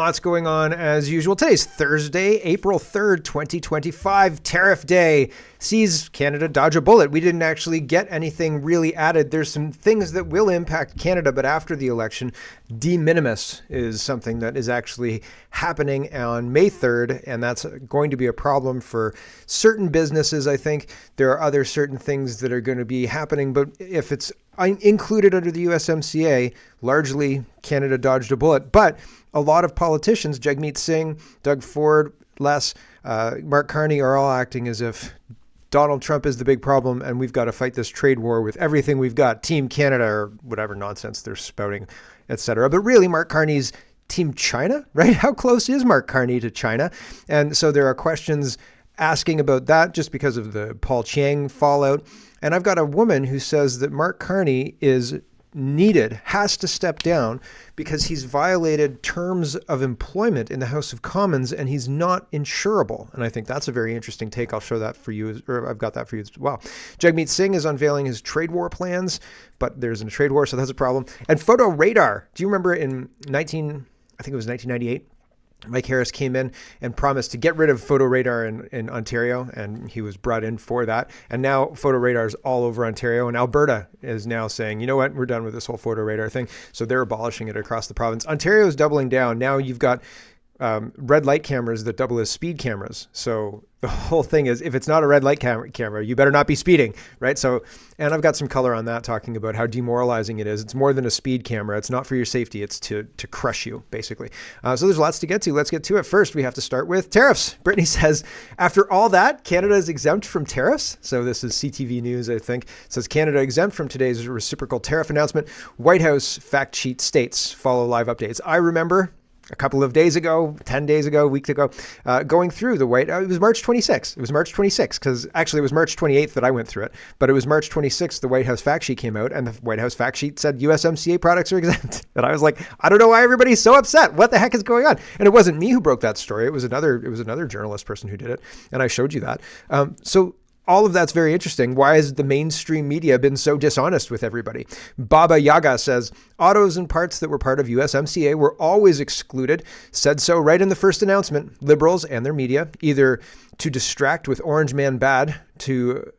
Lots going on as usual. Today's Thursday, April 3rd, 2025, Tariff Day. Sees Canada dodge a bullet. We didn't actually get anything really added. There's some things that will impact Canada, but after the election, de minimis is something that is actually happening on May 3rd, and that's going to be a problem for certain businesses, I think. There are other certain things that are going to be happening, but if it's included under the USMCA, largely Canada dodged a bullet. But a lot of politicians, Jagmeet Singh, Doug Ford, Mark Carney, are all acting as if Donald Trump is the big problem and we've got to fight this trade war with everything we've got, Team Canada, or whatever nonsense they're spouting, etc. But really, Mark Carney's Team China, right? How close is Mark Carney to China? And so there are questions asking about that just because of the Paul Chiang fallout. And I've got a woman who says that Mark Carney is has to step down because he's violated terms of employment in the House of Commons and he's not insurable. And I think that's a very interesting take. I'll show that for you, or I've got that for you as well. Jagmeet Singh is unveiling his trade war plans, but there's a trade war, so that's a problem. And photo radar. Do you remember in 1998? Mike Harris came in and promised to get rid of photo radar in Ontario, and he was brought in for that. And now photo radar is all over Ontario, and Alberta is now saying, you know what, we're done with this whole photo radar thing. So they're abolishing it across the province. Ontario is doubling down. Now you've got red light cameras that double as speed cameras. So the whole thing is, if it's not a red light camera, you better not be speeding, right? So, and I've got some color on that, talking about how demoralizing it is. It's more than a speed camera. It's not for your safety. It's to crush you, basically. So there's lots to get to. Let's get to it. First, we have to start with tariffs. Brittany says, after all that, Canada is exempt from tariffs. So this is CTV News, I think. It says Canada exempt from today's reciprocal tariff announcement. White House fact sheet states. Follow live updates. I remember a couple of days ago, 10 days ago, weeks ago, going through the it was March 26th. It was March 26th, because actually it was March 28th that I went through it, but it was March 26th, the White House fact sheet came out, and the White House fact sheet said USMCA products are exempt. And I was like, I don't know why everybody's so upset. What the heck is going on? And it wasn't me who broke that story. It was another journalist person who did it. And I showed you that. So all of that's very interesting. Why has the mainstream media been so dishonest with everybody? Baba Yaga says, autos and parts that were part of USMCA were always excluded. Said so right in the first announcement. Liberals and their media, either to distract with Orange Man Bad to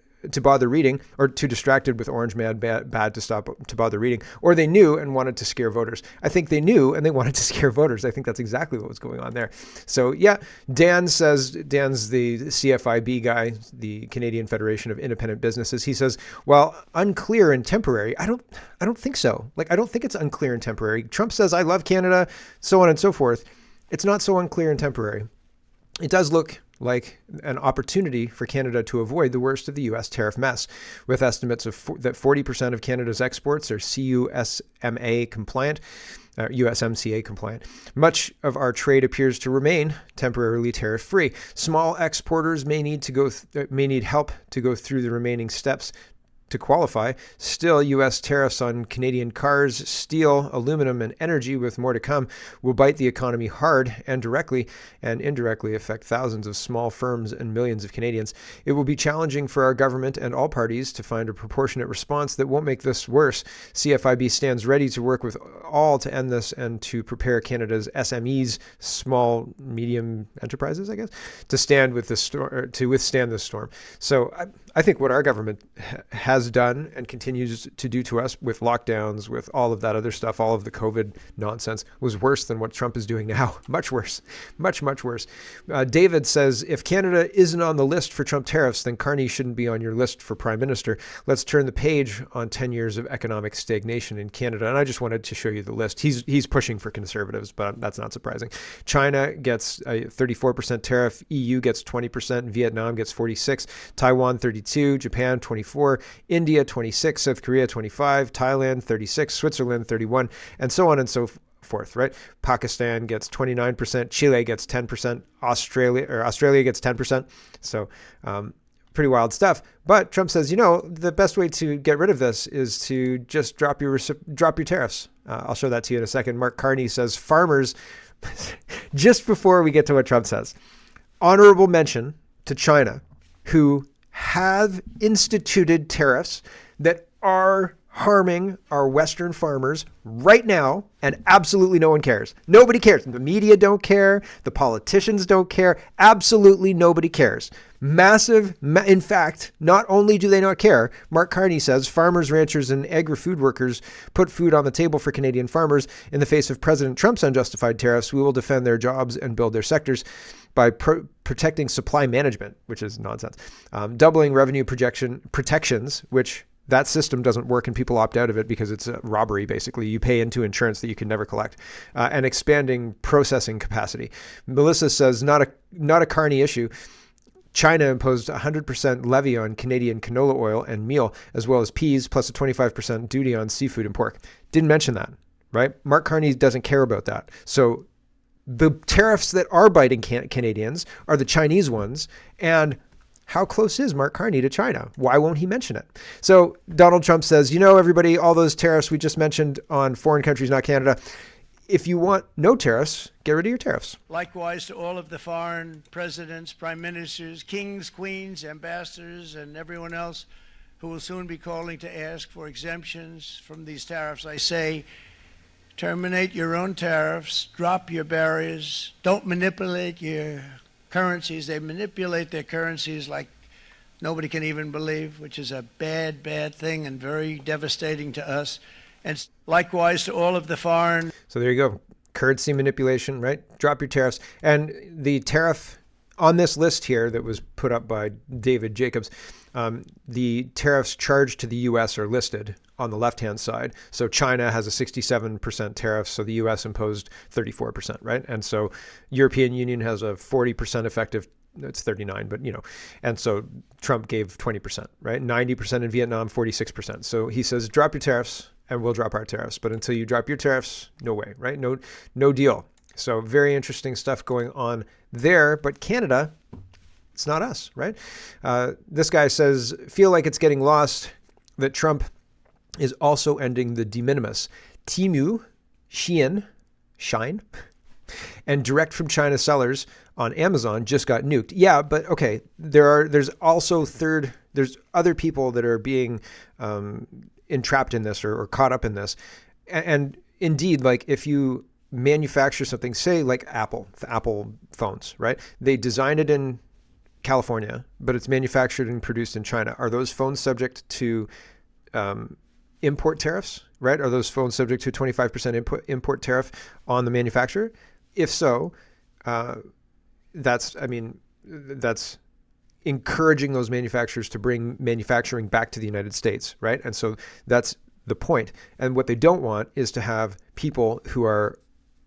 bother reading, or too distracted with Orange Man Bad to bother reading, or they knew and wanted to scare voters. I think they knew and they wanted to scare voters. I think that's exactly what was going on there. So yeah, Dan's the CFIB guy, the Canadian Federation of Independent Businesses. He says, well, unclear and temporary. I don't think so. I don't think it's unclear and temporary. Trump says, I love Canada, so on and so forth. It's not so unclear and temporary. It does look like an opportunity for Canada to avoid the worst of the U.S. tariff mess, with estimates that 40% of Canada's exports are USMCA compliant. Much of our trade appears to remain temporarily tariff-free. Small exporters may need help to go through the remaining steps to qualify. Still, U.S. tariffs on Canadian cars, steel, aluminum, and energy, with more to come, will bite the economy hard and directly and indirectly affect thousands of small firms and millions of Canadians. It will be challenging for our government and all parties to find a proportionate response that won't make this worse. CFIB stands ready to work with all to end this and to prepare Canada's SMEs, small, medium enterprises, I guess, to withstand this storm. So I think what our government has done and continues to do to us with lockdowns, with all of that other stuff, all of the COVID nonsense, was worse than what Trump is doing now. Much worse. Much, much worse. David says, if Canada isn't on the list for Trump tariffs, then Carney shouldn't be on your list for prime minister. Let's turn the page on 10 years of economic stagnation in Canada. And I just wanted to show you the list. He's pushing for conservatives, but that's not surprising. China gets a 34% tariff. EU gets 20%. Vietnam gets 46%. Taiwan 32%. Japan 24%. India 26%. South Korea 25%. Thailand 36%. Switzerland 31%. And so on and so forth, right? Pakistan gets 29%. Chile gets 10%. Australia gets 10%. So pretty wild stuff. But Trump says, the best way to get rid of this is to just drop your tariffs. I'll show that to you in a second. Mark Carney says farmers, just before we get to what Trump says, honorable mention to China, who have instituted tariffs that are harming our Western farmers right now, and absolutely no one cares. Nobody cares. The media don't care. The politicians don't care. Absolutely nobody cares. In fact, not only do they not care, Mark Carney says farmers, ranchers, and agri-food workers put food on the table for Canadian farmers. In the face of President Trump's unjustified tariffs, we will defend their jobs and build their sectors by protecting supply management, which is nonsense, doubling revenue protections, which that system doesn't work and people opt out of it because it's a robbery, basically. You pay into insurance that you can never collect, and expanding processing capacity. Melissa says, not a Carney issue. China imposed 100% levy on Canadian canola oil and meal, as well as peas, plus a 25% duty on seafood and pork. Didn't mention that, right? Mark Carney doesn't care about that. So the tariffs that are biting Canadians are the Chinese ones, and how close is Mark Carney to China? Why won't he mention it? So Donald Trump says, everybody, all those tariffs we just mentioned on foreign countries, not Canada. If you want no tariffs, get rid of your tariffs. Likewise to all of the foreign presidents, prime ministers, kings, queens, ambassadors, and everyone else who will soon be calling to ask for exemptions from these tariffs, I say, terminate your own tariffs, drop your barriers, don't manipulate your currencies. They manipulate their currencies like nobody can even believe, which is a bad, bad thing and very devastating to us. And likewise to all of the foreign. So there you go. Currency manipulation, right? Drop your tariffs. And the tariff on this list here that was put up by David Jacobs, the tariffs charged to the U.S. are listed on the left-hand side. So China has a 67% tariff, so the U.S. imposed 34%, right? And so European Union has a 40% effective, it's 39, but and so Trump gave 20%, right? 90% in Vietnam, 46%. So he says, drop your tariffs and we'll drop our tariffs. But until you drop your tariffs, no way, right? No deal. So very interesting stuff going on there. But Canada, it's not us, right? This guy says, feel like it's getting lost that Trump is also ending the de minimis. Temu, Shein, Shine, and direct from China sellers on Amazon just got nuked. Yeah, but okay, there's other people that are being entrapped in this or caught up in this. And indeed, like if you manufacture something, say like Apple phones, right? They design it in California, but it's manufactured and produced in China. Are those phones subject to import tariffs, right? Are those phones subject to a 25% import tariff on the manufacturer? If so, that's encouraging those manufacturers to bring manufacturing back to the United States, right? And so that's the point. And what they don't want is to have people who are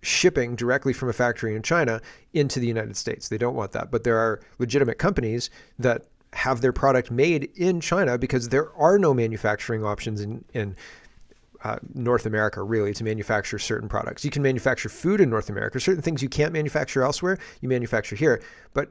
shipping directly from a factory in China into the United States. They don't want that. But there are legitimate companies that have their product made in China because there are no manufacturing options in North America, really, to manufacture certain products. You can manufacture food in North America. Certain things you can't manufacture elsewhere, you manufacture here. But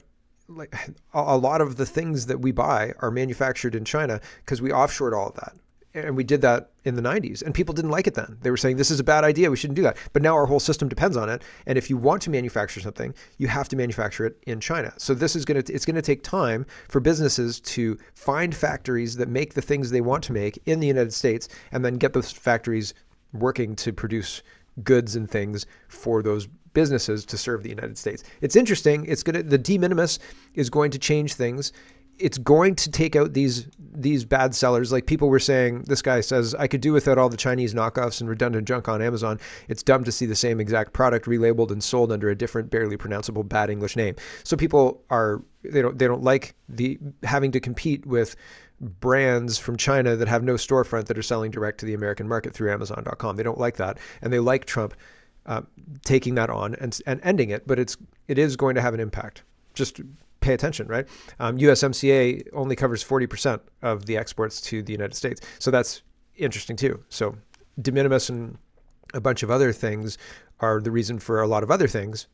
like a lot of the things that we buy are manufactured in China because we offshored all of that. And we did that in the 90s, and people didn't like it then. They were saying, this is a bad idea, we shouldn't do that. But now our whole system depends on it. And if you want to manufacture something, you have to manufacture it in China. So this is it's going to take time for businesses to find factories that make the things they want to make in the United States, and then get those factories working to produce goods and things for those businesses to serve the United States. It's interesting. The de minimis is going to change things. It's going to take out these bad sellers. Like people were saying, this guy says, I could do without all the Chinese knockoffs and redundant junk on Amazon. It's dumb to see the same exact product relabeled and sold under a different, barely pronounceable bad English name. So people they don't like having to compete with brands from China that have no storefront that are selling direct to the American market through Amazon.com. They don't like that. And they like Trump taking that on and ending it. But it is going to have an impact. Just pay attention, right? USMCA only covers 40% of the exports to the United States. So that's interesting too. So de minimis and a bunch of other things are the reason for a lot of other things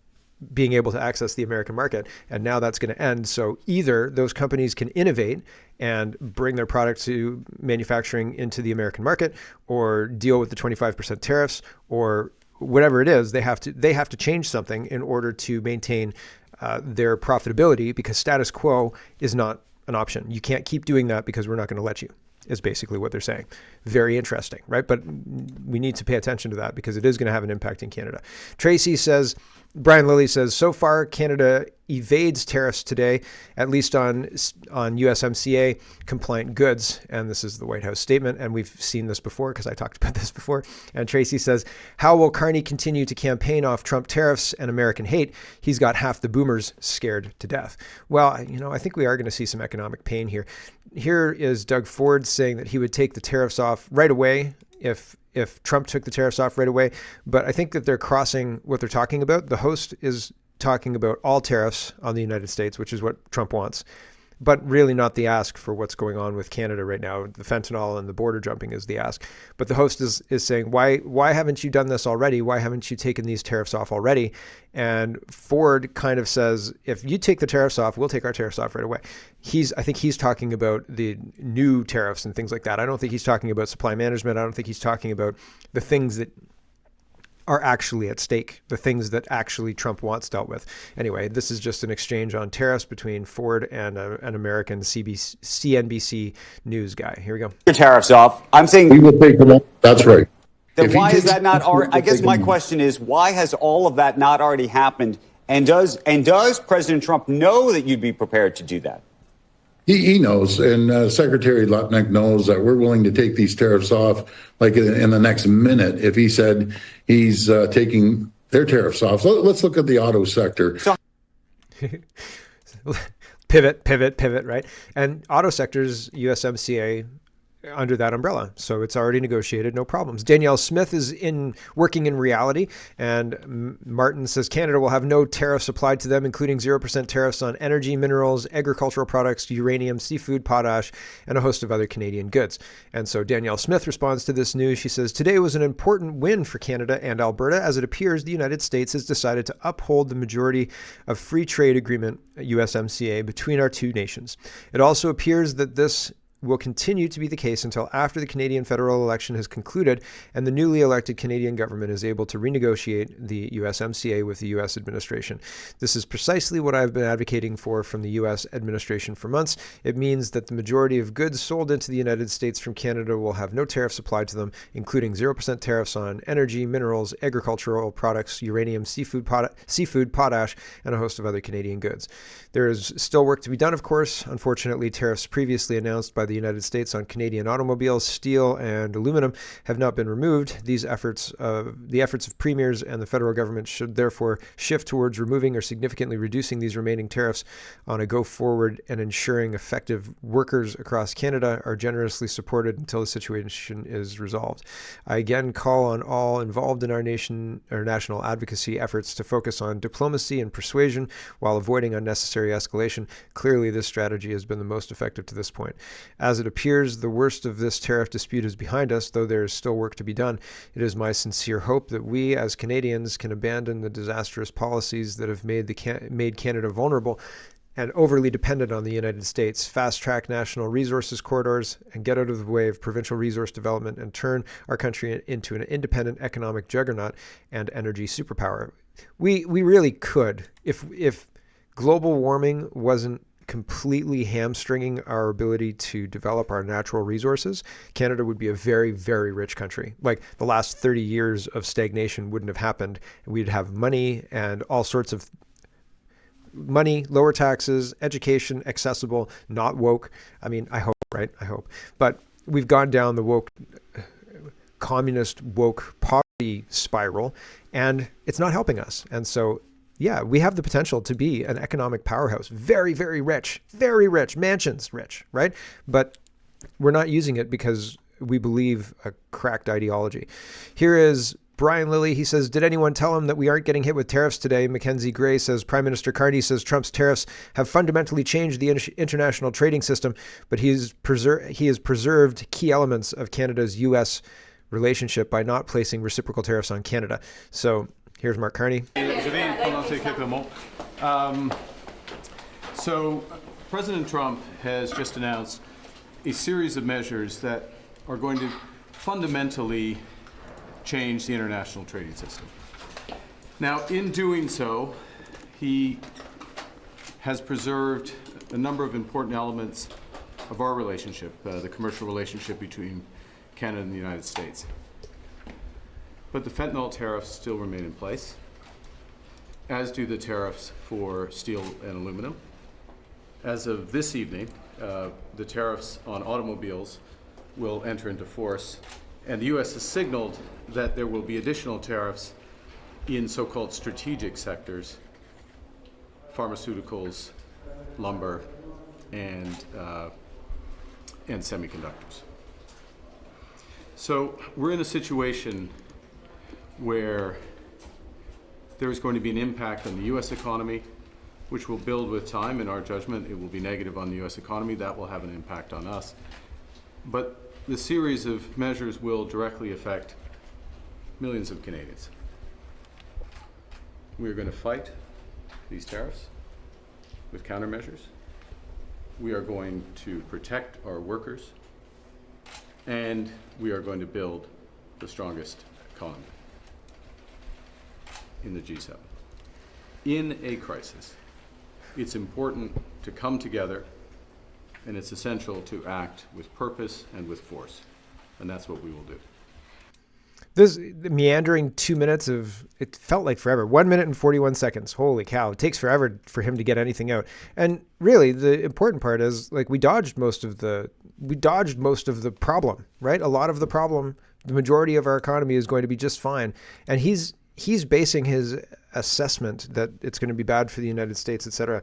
being able to access the American market. And now that's going to end. So either those companies can innovate and bring their product to manufacturing into the American market, or deal with the 25% tariffs, or whatever it is, they have to change something in order to maintain their profitability, because status quo is not an option. You can't keep doing that because we're not going to let you, is basically what they're saying. very interesting, right? But we need to pay attention to that because it is going to have an impact in Canada. Tracy says, Brian Lilly says, so far Canada evades tariffs today, at least on USMCA compliant goods. And this is the White House statement. And we've seen this before because I talked about this before. And Tracy says, how will Carney continue to campaign off Trump tariffs and American hate? He's got half the boomers scared to death. Well, I think we are going to see some economic pain here. Here is Doug Ford saying that he would take the tariffs off right away if Trump took the tariffs off right away. But I think that they're crossing what they're talking about. The host is talking about all tariffs on the United States, which is what Trump wants, but really not the ask for what's going on with Canada right now. The fentanyl and the border jumping is the ask. But the host is saying, why haven't you done this already? Why haven't you taken these tariffs off already? And Ford kind of says, if you take the tariffs off, we'll take our tariffs off right away. I think he's talking about the new tariffs and things like that. I don't think he's talking about supply management. I don't think he's talking about the things that are actually at stake, the things that actually Trump wants dealt with. Anyway, this is just an exchange on tariffs between Ford and an American CNBC news guy. Here we go. Your tariffs off. I'm saying we will take them off. That's right. Then why is that not? I guess my question is, why has all of that not already happened? And does President Trump know that you'd be prepared to do that? He knows, and Secretary Lutnick knows that we're willing to take these tariffs off like in the next minute if he said he's taking their tariffs off. So let's look at the auto sector. Pivot, right? And auto sector's USMCA under that umbrella. So it's already negotiated, no problems. Danielle Smith is working in reality. And Martin says Canada will have no tariffs applied to them, including 0% tariffs on energy, minerals, agricultural products, uranium, seafood, potash, and a host of other Canadian goods. And so Danielle Smith responds to this news. She says, today was an important win for Canada and Alberta, as it appears the United States has decided to uphold the majority of free trade agreement, USMCA, between our two nations. It also appears that this will continue to be the case until after the Canadian federal election has concluded and the newly elected Canadian government is able to renegotiate the USMCA with the U.S. administration. This is precisely what I've been advocating for from the U.S. administration for months. It means that the majority of goods sold into the United States from Canada will have no tariffs applied to them, including 0% tariffs on energy, minerals, agricultural products, uranium, seafood, potash, and a host of other Canadian goods. There is still work to be done, of course. Unfortunately, tariffs previously announced by the United States on Canadian automobiles, steel, and aluminum have not been removed. The efforts of premiers and the federal government should therefore shift towards removing or significantly reducing these remaining tariffs on a go forward and ensuring effective workers across Canada are generously supported until the situation is resolved. I again call on all involved in our national advocacy efforts to focus on diplomacy and persuasion while avoiding unnecessary escalation. Clearly, this strategy has been the most effective to this point. As it appears, the worst of this tariff dispute is behind us, though there is still work to be done. It is my sincere hope that we, as Canadians, can abandon the disastrous policies that have made Canada vulnerable and overly dependent on the United States, fast-track national resources corridors, and get out of the way of provincial resource development and turn our country into an independent economic juggernaut and energy superpower. We really could, if global warming wasn't completely hamstringing our ability to develop our natural resources, Canada would be a very, very rich country. Like the last 30 years of stagnation wouldn't have happened. We'd have money and all sorts of money, lower taxes, education, accessible, not woke. I mean, I hope, right? I hope. But we've gone down the woke, communist woke poverty spiral, and it's not helping us. And so yeah, we have the potential to be an economic powerhouse. Very, very rich, mansions rich, right? But we're not using it because we believe a cracked ideology. Here is Brian Lilly. He says, did anyone tell him that we aren't getting hit with tariffs today? Mackenzie Gray says, Prime Minister Carney says Trump's tariffs have fundamentally changed the international trading system, but he has preserved key elements of Canada's U.S. relationship by not placing reciprocal tariffs on Canada. So here's Mark Carney. So President Trump has just announced a series of measures that are going to fundamentally change the international trading system. Now, in doing so, he has preserved a number of important elements of our relationship, the commercial relationship between Canada and the United States. But the fentanyl tariffs still remain in place, as do the tariffs for steel and aluminum. As of this evening, the tariffs on automobiles will enter into force, and the U.S. has signaled that there will be additional tariffs in so-called strategic sectors, pharmaceuticals, lumber, and semiconductors. So we're in a situation where there is going to be an impact on the U.S. economy, which will build with time. In our judgment, it will be negative on the U.S. economy. That will have an impact on us. But the series of measures will directly affect millions of Canadians. We are going to fight these tariffs with countermeasures. We are going to protect our workers, and we are going to build the strongest economy in the G7. In a crisis, it's important to come together, and it's essential to act with purpose and with force, and that's what we will do. The meandering 2 minutes it felt like forever. 1 minute and 41 seconds. Holy cow. It takes forever for him to get anything out. And really the important part is we dodged most of the problem, right? A lot of the problem, the majority of our economy is going to be just fine. And he's basing his assessment that it's going to be bad for the United States, et cetera.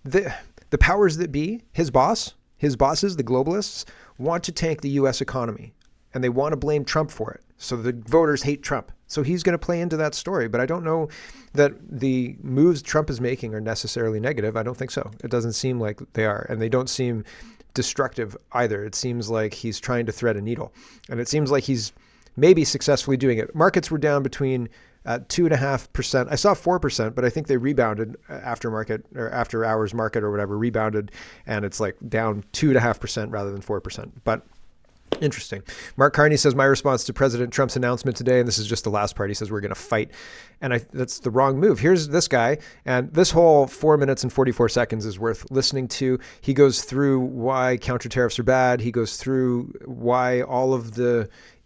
The powers that be, his bosses, the globalists, want to tank the U.S. economy. And they want to blame Trump for it. So the voters hate Trump. So he's going to play into that story. But I don't know that the moves Trump is making are necessarily negative. I don't think so. It doesn't seem like they are. And they don't seem destructive either. It seems like he's trying to thread a needle. And it seems like he's maybe successfully doing it. Markets were down between 2.5%. I saw 4%, but I think they rebounded after hours market or whatever, rebounded. And it's down 2.5% rather than 4%. But interesting. Mark Carney says, my response to President Trump's announcement today, and this is just the last part, he says, we're going to fight. And that's the wrong move. Here's this guy, and this whole 4 minutes and 44 seconds is worth listening to. He goes through why counter tariffs are bad. He goes through why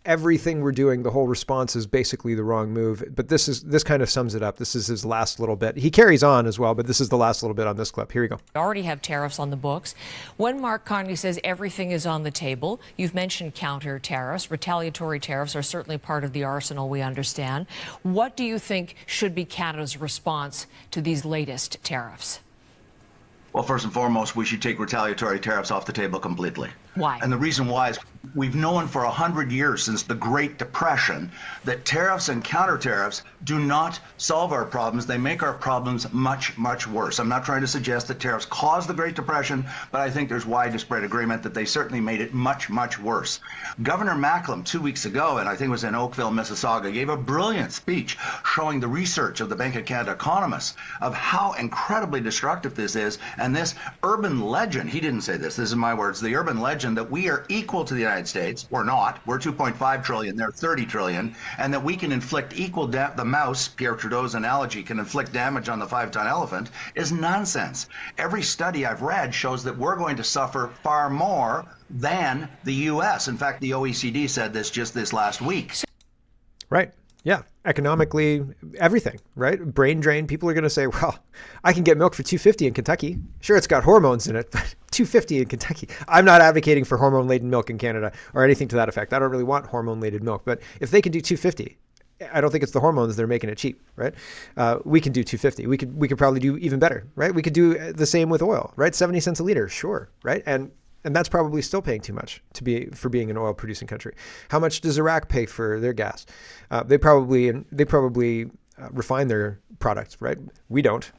everything we're doing, the whole response is basically the wrong move. But this kind of sums it up. This is his last little bit. He carries on as well, but this is the last little bit on this clip. Here we go. We already have tariffs on the books. When Mark Carney says everything is on the table, you've mentioned counter tariffs. Retaliatory tariffs are certainly part of the arsenal, we understand. What do you think should be Canada's response to these latest tariffs? Well, first and foremost, we should take retaliatory tariffs off the table completely. Why? And the reason why is we've known for 100 years since the Great Depression that tariffs and counter tariffs do not solve our problems. They make our problems much, much worse. I'm not trying to suggest that tariffs caused the Great Depression, but I think there's widespread agreement that they certainly made it much, much worse. Governor Macklem 2 weeks ago, and I think it was in Oakville, Mississauga, gave a brilliant speech showing the research of the Bank of Canada economists of how incredibly destructive this is. And this urban legend, he didn't say this is my words, the urban legend that we are equal to the United States. We're not. We're 2.5 trillion. They're 30 trillion. And that we can inflict the mouse, Pierre Trudeau's analogy, can inflict damage on the 5-ton elephant is nonsense. Every study I've read shows that we're going to suffer far more than the U.S. In fact, the OECD said this just this last week. Right. Yeah. Economically, everything, right? Brain drain. People are going to say, well, I can get milk for $2.50 in Kentucky. Sure, it's got hormones in it, but $2.50 in Kentucky. I'm not advocating for hormone-laden milk in Canada or anything to that effect. I don't really want hormone-laden milk, but if they can do $2.50, I don't think it's the hormones that are making it cheap, right? We can do $2.50. We could probably do even better, right? We could do the same with oil, right? 70 cents a liter, sure, right? And that's probably still paying too much for being an oil producing country. How much does Iraq pay for their gas? They probably refine their products, right? We don't.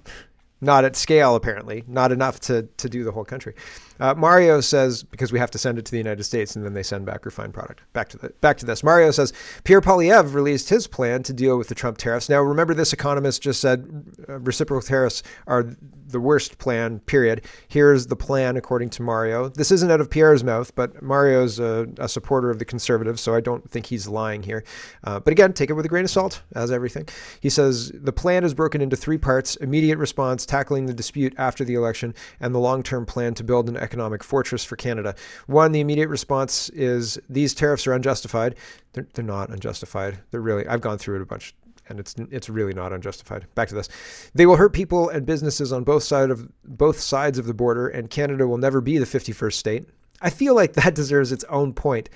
Not at scale, apparently. Not enough to do the whole country. Mario says, because we have to send it to the United States and then they send back refined product. Back to this. Mario says, Pierre Poilievre released his plan to deal with the Trump tariffs. Now, remember, this economist just said reciprocal tariffs are the worst plan, period. Here's the plan, according to Mario. This isn't out of Pierre's mouth, but Mario's a supporter of the Conservatives, so I don't think he's lying here. But again, take it with a grain of salt, as everything. He says, the plan is broken into 3 parts: immediate response, tackling the dispute after the election, and the long-term plan to build an economic fortress for Canada. One, the immediate response is these tariffs are unjustified. They're not unjustified. They're really, I've gone through it a bunch, and it's really not unjustified. Back to this. They will hurt people and businesses on both sides of the border, and Canada will never be the 51st state. I feel like that deserves its own point,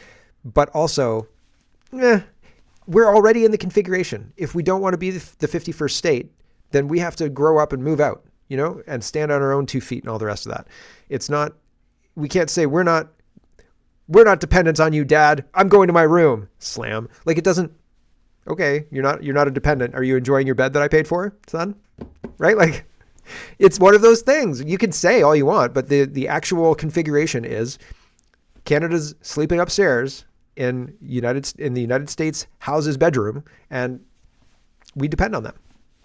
but also, we're already in the configuration. If we don't want to be the 51st state, then we have to grow up and move out, and stand on our own 2 feet and all the rest of that. It's not, we can't say we're not dependent on you, Dad. I'm going to my room. Slam. Like, it doesn't, okay, you're not a dependent. Are you enjoying your bed that I paid for, son? Right? Like, it's one of those things. You can say all you want, but the actual configuration is Canada's sleeping upstairs in the United States house's bedroom, and we depend on them.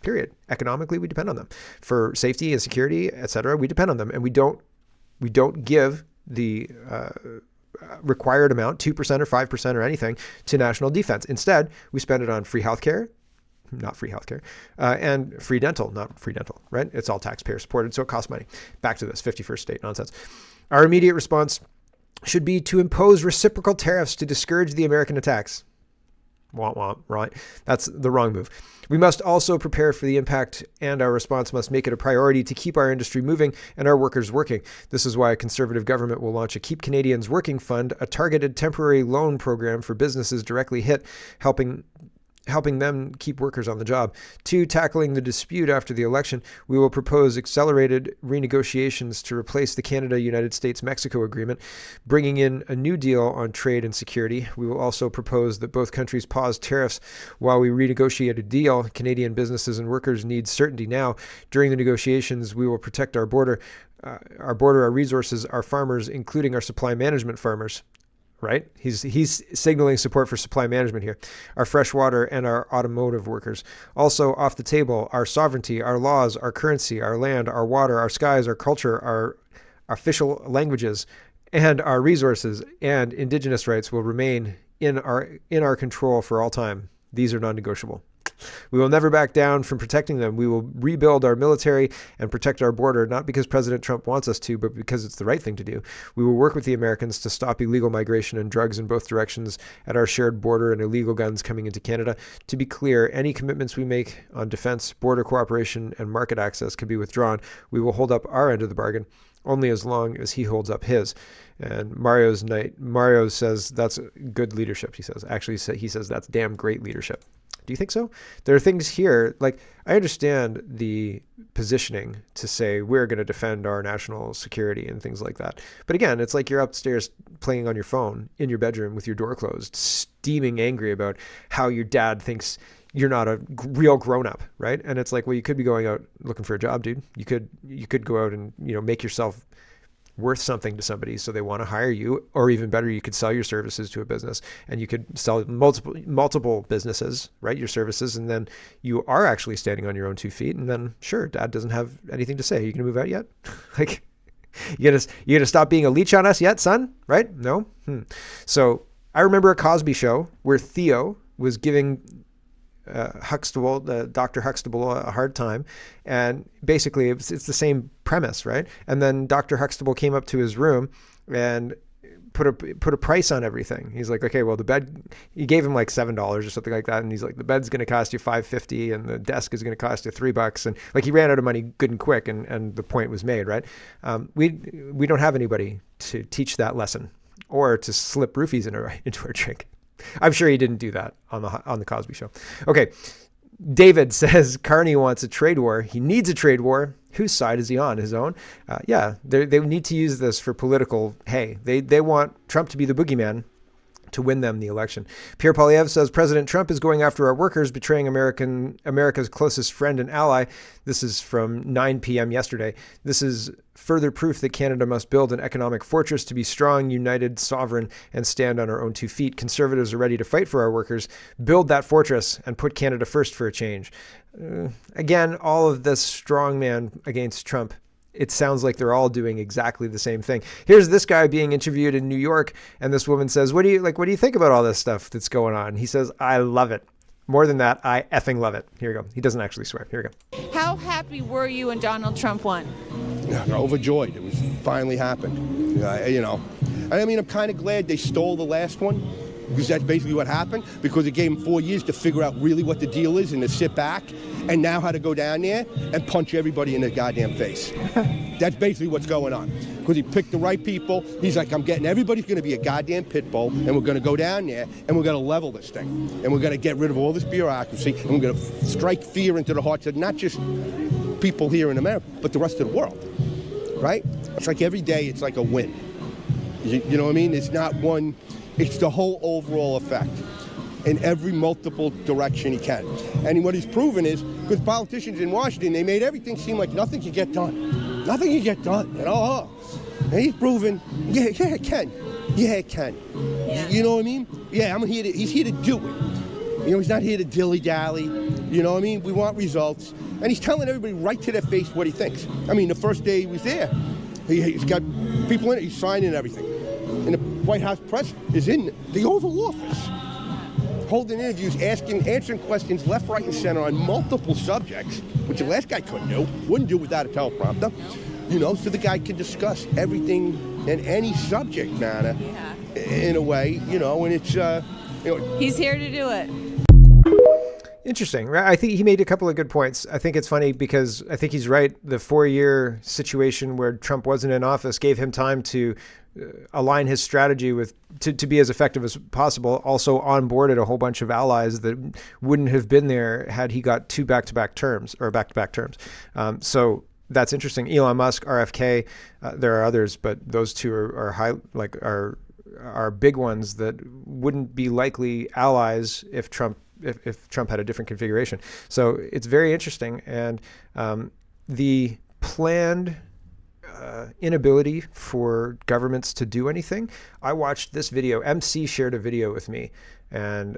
Period. Economically, we depend on them for safety and security, etc. We depend on them, and we don't give the required amount, 2% or 5% or anything, to national defense. Instead, we spend it on free healthcare. Not free healthcare, and free dental, not free dental, right? It's all taxpayer supported, so it costs money. Back to this 51st state nonsense. Our immediate response should be to impose reciprocal tariffs to discourage the American attacks. Womp womp, right? That's the wrong move. We must also prepare for the impact, and our response must make it a priority to keep our industry moving and our workers working. This is why a Conservative government will launch a Keep Canadians Working Fund, a targeted temporary loan program for businesses directly hit, helping them keep workers on the job. 2, tackling the dispute after the election, we will propose accelerated renegotiations to replace the Canada-United States-Mexico agreement, bringing in a new deal on trade and security. We will also propose that both countries pause tariffs while we renegotiate a deal. Canadian businesses and workers need certainty now. During the negotiations, we will protect our border, our resources, our farmers, including our supply management farmers. Right? He's signaling support for supply management here. Our fresh water and our automotive workers. Also off the table, our sovereignty, our laws, our currency, our land, our water, our skies, our culture, our official languages, and our resources and Indigenous rights will remain in our control for all time. These are non-negotiable. We will never back down from protecting them. We will rebuild our military and protect our border, not because President Trump wants us to, but because it's the right thing to do. We will work with the Americans to stop illegal migration and drugs in both directions at our shared border and illegal guns coming into Canada. To be clear, any commitments we make on defense, border cooperation, and market access can be withdrawn. We will hold up our end of the bargain only as long as he holds up his. And Mario says that's good leadership, he says. Actually, he says that's damn great leadership. Do you think so? There are things here, like, I understand the positioning to say we're going to defend our national security and things like that. But again, it's like you're upstairs playing on your phone in your bedroom with your door closed, steaming angry about how your dad thinks you're not a real grown-up, right? And it's like, well, you could be going out looking for a job, dude. You could go out and, make yourself worth something to somebody so they want to hire you, or even better, you could sell your services to a business, and you could sell multiple businesses, right, your services, and then you are actually standing on your own 2 feet, and then sure, Dad doesn't have anything to say. You gonna move out yet? Like, you gonna stop being a leech on us yet, son? Right? No? So I remember a Cosby show where Theo was giving Dr. Huxtable a hard time, and basically it's the same premise, right? And then Dr. Huxtable came up to his room and put a price on everything. He's like, okay, well, the bed, he gave him like $7 or something like that, and he's like, the bed's going to cost you $5.50, and the desk is going to cost you $3, and like he ran out of money good and quick, and the point was made, right? We don't have anybody to teach that lesson or to slip roofies into our drink. I'm sure he didn't do that on the Cosby Show. Okay, David says Carney wants a trade war. He needs a trade war. Whose side is he on? His own? Yeah, they need to use this for political. Hey, they want Trump to be the boogeyman to win them the election. Pierre Poilievre says President Trump is going after our workers, betraying America's closest friend and ally. This is from 9 p.m. yesterday. This is further proof that Canada must build an economic fortress to be strong, united, sovereign, and stand on our own 2 feet. Conservatives are ready to fight for our workers, build that fortress, and put Canada first for a change. Again, all of this strongman against Trump. It sounds like they're all doing exactly the same thing. Here's this guy being interviewed in New York, and this woman says, what do you think about all this stuff that's going on? He says, I love it. More than that, I effing love it. Here we go. He doesn't actually swear. Here we go. How happy were you when Donald Trump won? Overjoyed. It was finally happened. I mean, I'm kind of glad they stole the last one, because that's basically what happened, because it gave them 4 years to figure out really what the deal is and to sit back and now how to go down there and punch everybody in the goddamn face. That's basically what's going on. Because he picked the right people. He's like, everybody's going to be a goddamn pit bull, and we're going to go down there and we're going to level this thing. And we're going to get rid of all this bureaucracy, and we're going to strike fear into the hearts of not just people here in America, but the rest of the world. Right? It's like every day it's like a win. You know what I mean? It's not one, it's the whole overall effect in every multiple direction he can. And what he's proven is, because politicians in Washington, they made everything seem like nothing can get done. Nothing can get done. And he's proven, yeah, it can. Yeah, it can. Yeah. You know what I mean? Yeah, he's here to do it. You know, he's not here to dilly-dally. You know what I mean? We want results. And he's telling everybody right to their face what he thinks. I mean, the first day he was there, he's got people in it, he's signing everything. And the White House press is in the Oval Office, holding interviews, answering questions left, right, and center on multiple subjects, which the last guy couldn't do, wouldn't do without a teleprompter. You know, so the guy can discuss everything and any subject matter in a way, you know, and it's, He's here to do it. Interesting, right? I think he made a couple of good points. I think it's funny because I think he's right. The 4-year situation where Trump wasn't in office gave him time to align his strategy with to be as effective as possible. Also onboarded a whole bunch of allies that wouldn't have been there had he got two back-to-back terms. So that's interesting. Elon Musk, RFK, there are others, but those two are big ones that wouldn't be likely allies if Trump had a different configuration. So it's very interesting. And the planned inability for governments to do anything. I watched this video. MC shared a video with me, and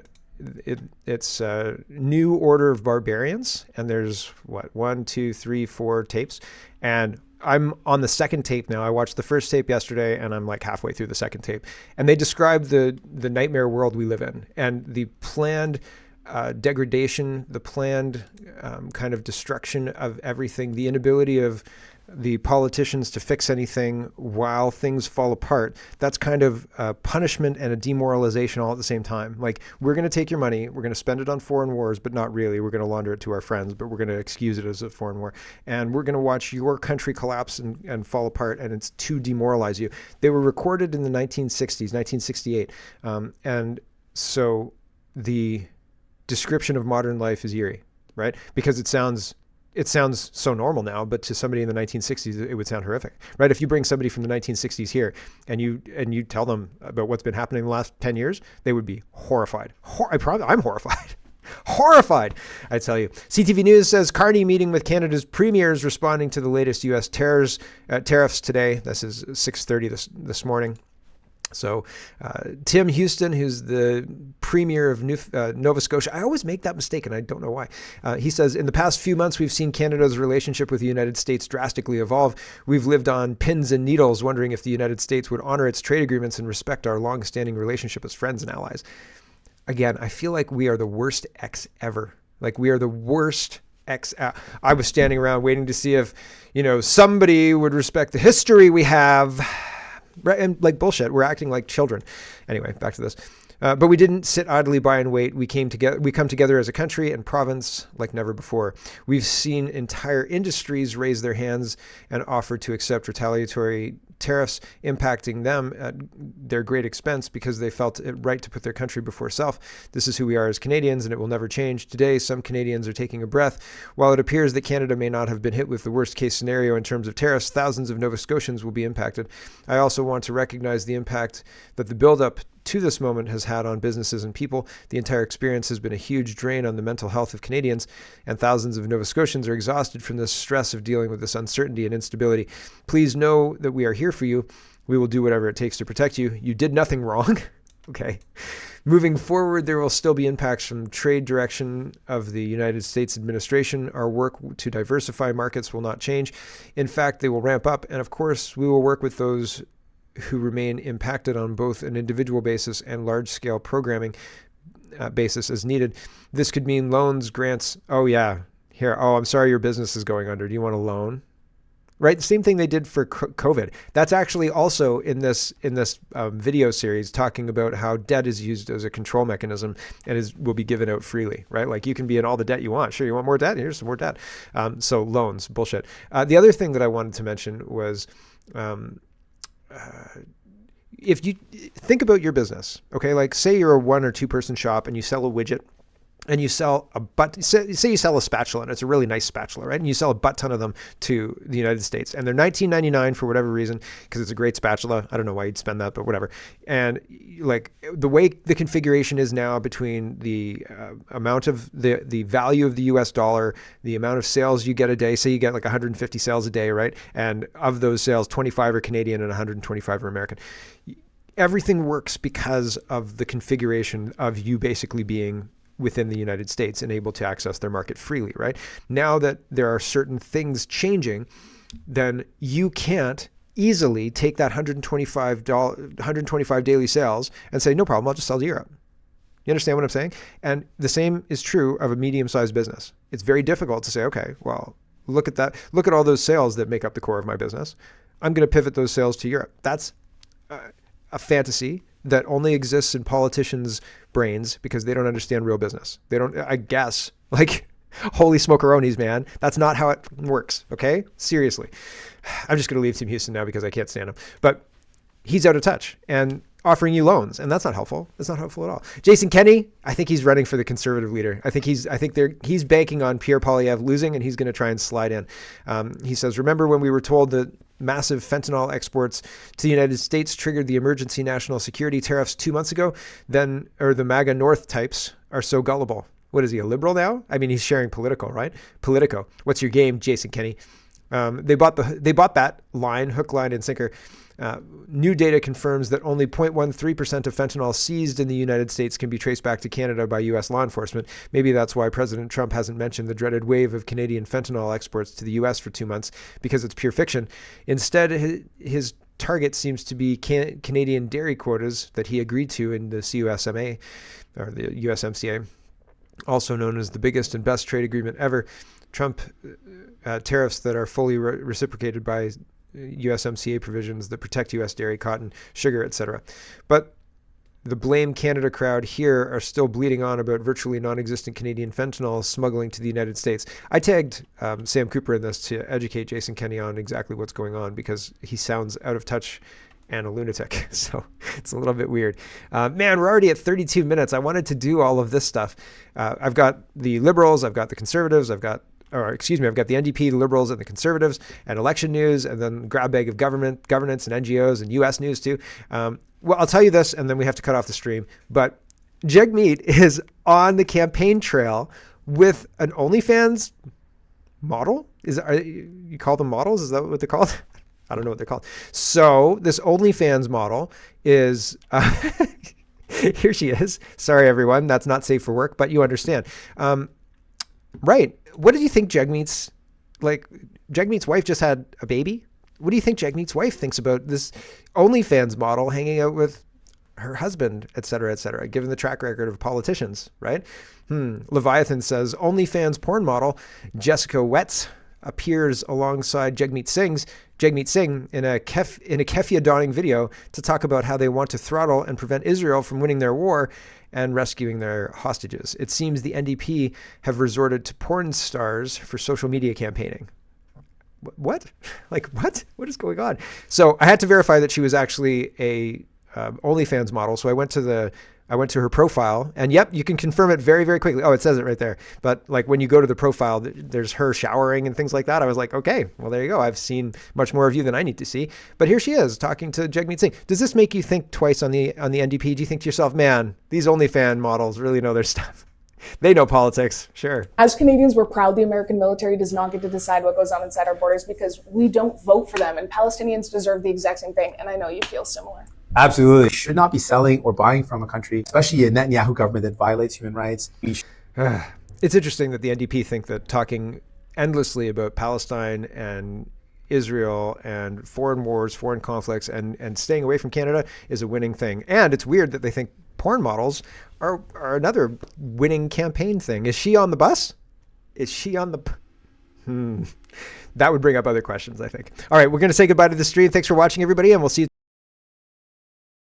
it's New Order of Barbarians. And there's 1, 2, 3, 4 tapes. And I'm on the second tape now. I watched the first tape yesterday, and I'm like halfway through the second tape. And they describe the nightmare world we live in, and the planned degradation, the planned kind of destruction of everything, the inability of the politicians to fix anything while things fall apart. That's kind of a punishment and a demoralization all at the same time. Like, we're going to take your money, we're going to spend it on foreign wars, but not really. We're going to launder it to our friends, but we're going to excuse it as a foreign war. And we're going to watch your country collapse and fall apart, and it's to demoralize you. They were recorded in the 1960s, 1968. And so the description of modern life is eerie, right? Because it sounds so normal now, but to somebody in the 1960s, it would sound horrific, right? If you bring somebody from the 1960s here and you tell them about what's been happening in the last 10 years, they would be horrified. I'm horrified. Horrified, I tell you. CTV News says Carney meeting with Canada's premiers responding to the latest U.S. tariffs today. This is 6:30 this morning. So Tim Houston, who's the premier of Nova Scotia, I always make that mistake and I don't know why. He says, in the past few months, we've seen Canada's relationship with the United States drastically evolve. We've lived on pins and needles, wondering if the United States would honor its trade agreements and respect our long-standing relationship as friends and allies. Again, I feel like we are the worst ex ever. Like, we are the worst ex. I was standing around waiting to see if, somebody would respect the history we have. Right, and like bullshit, we're acting like children. Anyway, back to this. But we didn't sit idly by and wait. We come together as a country and province like never before. We've seen entire industries raise their hands and offer to accept retaliatory tariffs, impacting them at their great expense because they felt it right to put their country before self. This is who we are as Canadians, and it will never change. Today, some Canadians are taking a breath. While it appears that Canada may not have been hit with the worst case scenario in terms of tariffs, thousands of Nova Scotians will be impacted. I also want to recognize the impact that the buildup to this moment has had on businesses and people. The entire experience has been a huge drain on the mental health of Canadians, and thousands of Nova Scotians are exhausted from this stress of dealing with this uncertainty and instability. Please know that we are here for you. We will do whatever it takes to protect you. You did nothing wrong. Okay. Moving forward, there will still be impacts from trade direction of the United States administration. Our work to diversify markets will not change. In fact, they will ramp up. And of course, we will work with those who remain impacted on both an individual basis and large-scale programming basis as needed. This could mean loans, grants. Oh yeah, here. Oh, I'm sorry, your business is going under. Do you want a loan? Right, the same thing they did for COVID. That's actually also in this video series talking about how debt is used as a control mechanism and will be given out freely. Right, like you can be in all the debt you want. Sure, you want more debt? Here's some more debt. So loans, bullshit. The other thing that I wanted to mention was, if you think about your business, okay, like say you're a 1 or 2 person shop and you sell a widget. And you sell say you sell a spatula, and it's a really nice spatula, right? And you sell a butt ton of them to the United States, and they're $19.99 for whatever reason, because it's a great spatula. I don't know why you'd spend that, but whatever. And like the way the configuration is now between the amount of the value of the US dollar, the amount of sales you get a day, say you get like 150 sales a day, right? And of those sales, 25 are Canadian and 125 are American. Everything works because of the configuration of you basically being within the United States and able to access their market freely, right? Now that there are certain things changing, then you can't easily take that $125 daily sales and say, no problem, I'll just sell to Europe. You understand what I'm saying? And the same is true of a medium-sized business. It's very difficult to say, okay, well, look at that. Look at all those sales that make up the core of my business. I'm going to pivot those sales to Europe. That's a fantasy that only exists in politicians' brains because they don't understand real business. They don't, I guess, like, holy smokeronis, man. That's not how it works, okay? Seriously. I'm just going to leave Team Houston now because I can't stand him. But he's out of touch and offering you loans, and that's not helpful. That's not helpful at all. Jason Kenney, I think he's running for the conservative leader. I think he's banking on Pierre Poilievre losing, and he's going to try and slide in. He says, remember when we were told that massive fentanyl exports to the United States triggered the emergency national security tariffs 2 months ago? Then, or the MAGA North types are so gullible. What is he, a liberal now? I mean, he's sharing Politico, right? Politico. What's your game, Jason Kenney? They bought that line, hook, line, and sinker. New data confirms that only 0.13% of fentanyl seized in the United States can be traced back to Canada by U.S. law enforcement. Maybe that's why President Trump hasn't mentioned the dreaded wave of Canadian fentanyl exports to the U.S. for 2 months, because it's pure fiction. Instead, his target seems to be Canadian dairy quotas that he agreed to in the USMCA, or the USMCA, also known as the biggest and best trade agreement ever. Trump tariffs that are fully reciprocated by USMCA provisions that protect U.S. dairy, cotton, sugar, etc. But the Blame Canada crowd here are still bleeding on about virtually non-existent Canadian fentanyl smuggling to the United States. I tagged Sam Cooper in this to educate Jason Kenney on exactly what's going on, because he sounds out of touch and a lunatic. So it's a little bit weird. Man, we're already at 32 minutes. I wanted to do all of this stuff. I've got the Liberals, I've got the Conservatives, I've got the NDP, the Liberals, and the Conservatives, and election news, and then grab bag of governance, and NGOs, and U.S. news too. Well, I'll tell you this, and then we have to cut off the stream. But Jagmeet is on the campaign trail with an OnlyFans model. You call them models? Is that what they're called? I don't know what they're called. So this OnlyFans model is... here she is. Sorry, everyone. That's not safe for work, but you understand. Right. What did you think Jagmeet's wife just had a baby? What do you think Jagmeet's wife thinks about this OnlyFans model hanging out with her husband, et cetera, given the track record of politicians, right? Leviathan says OnlyFans porn model Jessica Wetz appears alongside Jagmeet Singh in a Kefia dawning video to talk about how they want to throttle and prevent Israel from winning their war and rescuing their hostages. It seems the NDP have resorted to porn stars for social media campaigning. What? Like, what? What is going on? So I had to verify that she was actually a OnlyFans model. So I went to her profile, and yep, you can confirm it very, very quickly. Oh, it says it right there. But like when you go to the profile, there's her showering and things like that. I was like, okay, well, there you go. I've seen much more of you than I need to see. But here she is talking to Jagmeet Singh. Does this make you think twice on the NDP? Do you think to yourself, man, these OnlyFans models really know their stuff? They know politics, sure. As Canadians, we're proud the American military does not get to decide what goes on inside our borders, because we don't vote for them, and Palestinians deserve the exact same thing, and I know you feel similar. Absolutely. Should not be selling or buying from a country, especially a Netanyahu government that violates human rights. It's interesting that the NDP think that talking endlessly about Palestine and Israel and foreign wars, foreign conflicts, and staying away from Canada is a winning thing. And it's weird that they think porn models are another winning campaign thing. Is she on the bus? Is she on the... That would bring up other questions, I think. All right, we're going to say goodbye to the stream. Thanks for watching, everybody, and we'll see you.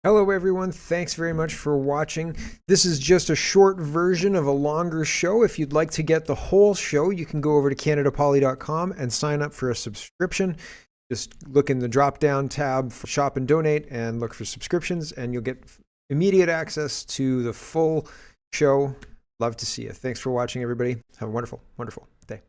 Hello, everyone. Thanks very much for watching. This is just a short version of a longer show. If you'd like to get the whole show, you can go over to CanadaPoly.com and sign up for a subscription. Just look in the drop-down tab for Shop and Donate and look for subscriptions, and you'll get immediate access to the full show. Love to see you. Thanks for watching, everybody. Have a wonderful, wonderful day.